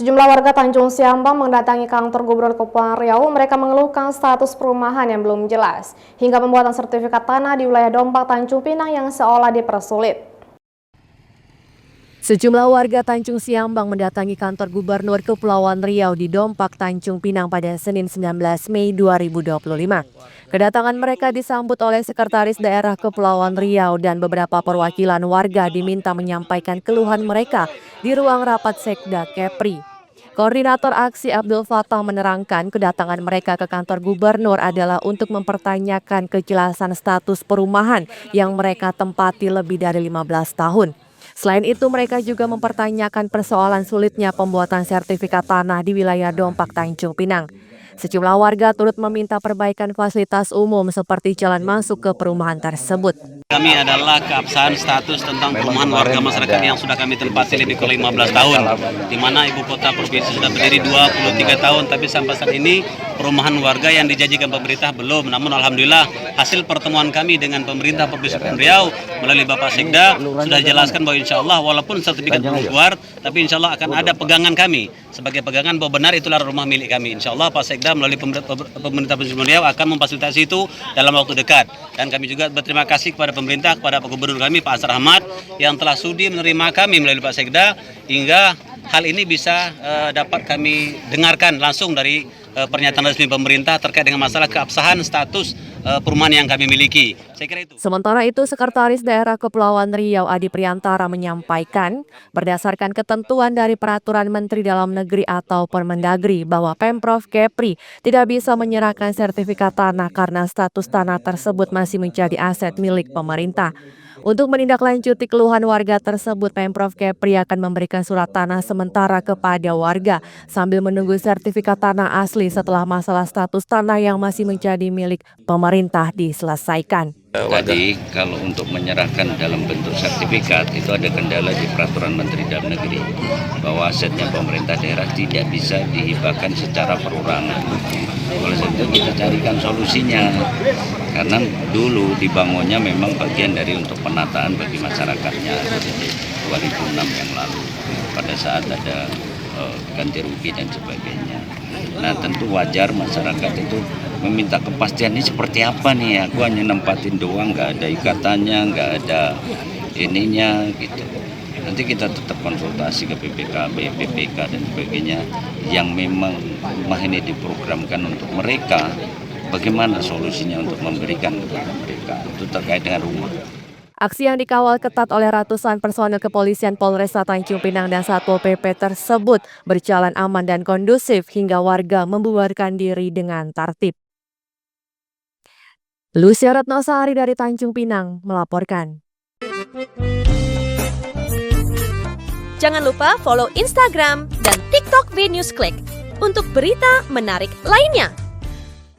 Sejumlah warga Tanjung Siambang mendatangi kantor Gubernur Kepulauan Riau. Mereka mengeluhkan status perumahan yang belum jelas, hingga pembuatan sertifikat tanah di wilayah Dompak Tanjung Pinang yang seolah dipersulit. Sejumlah warga Tanjung Siambang mendatangi kantor Gubernur Kepulauan Riau di Dompak Tanjung Pinang pada Senin 19 Mei 2025. Kedatangan mereka disambut oleh Sekretaris Daerah Kepulauan Riau dan beberapa perwakilan warga diminta menyampaikan keluhan mereka di ruang rapat Sekda Kepri. Koordinator aksi Abdul Fatah menerangkan kedatangan mereka ke kantor gubernur adalah untuk mempertanyakan kejelasan status perumahan yang mereka tempati lebih dari 15 tahun. Selain itu, mereka juga mempertanyakan persoalan sulitnya pembuatan sertifikat tanah di wilayah Dompak Tanjung Pinang. Sejumlah warga turut meminta perbaikan fasilitas umum seperti jalan masuk ke perumahan tersebut. Kami adalah keabsahan status tentang perumahan warga masyarakat yang sudah kami tempati lebih kurang 15 tahun, di mana ibu kota provinsi sudah berdiri 23 tahun, tapi sampai saat ini perumahan warga yang dijanjikan pemerintah belum. Namun alhamdulillah hasil pertemuan kami dengan pemerintah Provinsi Riau melalui Bapak Sekda sudah dijelaskan bahwa insya Allah walaupun sertifikat belum keluar, tapi insya Allah akan ada pegangan kami sebagai pegangan bahwa benar itulah rumah milik kami. Insya Allah Pak Sekda melalui pemerintah Provinsi Riau akan memfasilitasi itu dalam waktu dekat. Dan kami juga berterima kasih kepada pemerintah, kepada Pak Gubernur kami Pak Asar Ahmad yang telah sudi menerima kami melalui Pak Sekda hingga hal ini bisa dapat kami dengarkan langsung dari pernyataan resmi pemerintah terkait dengan masalah keabsahan status perumahan yang kami miliki. Saya kira itu. Sementara itu, Sekretaris Daerah Kepulauan Riau Adi Priantara menyampaikan berdasarkan ketentuan dari Peraturan Menteri Dalam Negeri atau Permendagri bahwa Pemprov Kepri tidak bisa menyerahkan sertifikat tanah karena status tanah tersebut masih menjadi aset milik pemerintah. Untuk menindaklanjuti keluhan warga tersebut, Pemprov Kepri akan memberikan surat tanah sementara kepada warga sambil menunggu sertifikat tanah asli setelah masalah status tanah yang masih menjadi milik pemerintah diselesaikan. Tadi kalau untuk menyerahkan dalam bentuk sertifikat itu ada kendala di Peraturan Menteri Dalam Negeri bahwa asetnya pemerintah daerah tidak bisa dihibahkan secara perorangan. Oleh sebab itu kita carikan solusinya karena dulu dibangunnya memang bagian dari untuk penataan bagi masyarakatnya di 2006 yang lalu pada saat ada ganti rugi dan sebagainya. Nah tentu wajar masyarakat itu meminta kepastian ini seperti apa nih, aku hanya nempatin doang, nggak ada ikatannya, nggak ada ininya gitu. Nanti kita tetap konsultasi ke BPKB, BPK dan sebagainya yang memang rumah ini diprogramkan untuk mereka, bagaimana solusinya untuk memberikan kepada mereka itu terkait dengan rumah. Aksi yang dikawal ketat oleh ratusan personel kepolisian Polresta Tanjung Pinang dan Satpol PP tersebut berjalan aman dan kondusif hingga warga membubarkan diri dengan tertib. Lucia Retnosari dari Tanjung Pinang melaporkan. Jangan lupa follow Instagram dan TikTok VNewsClick untuk berita menarik lainnya.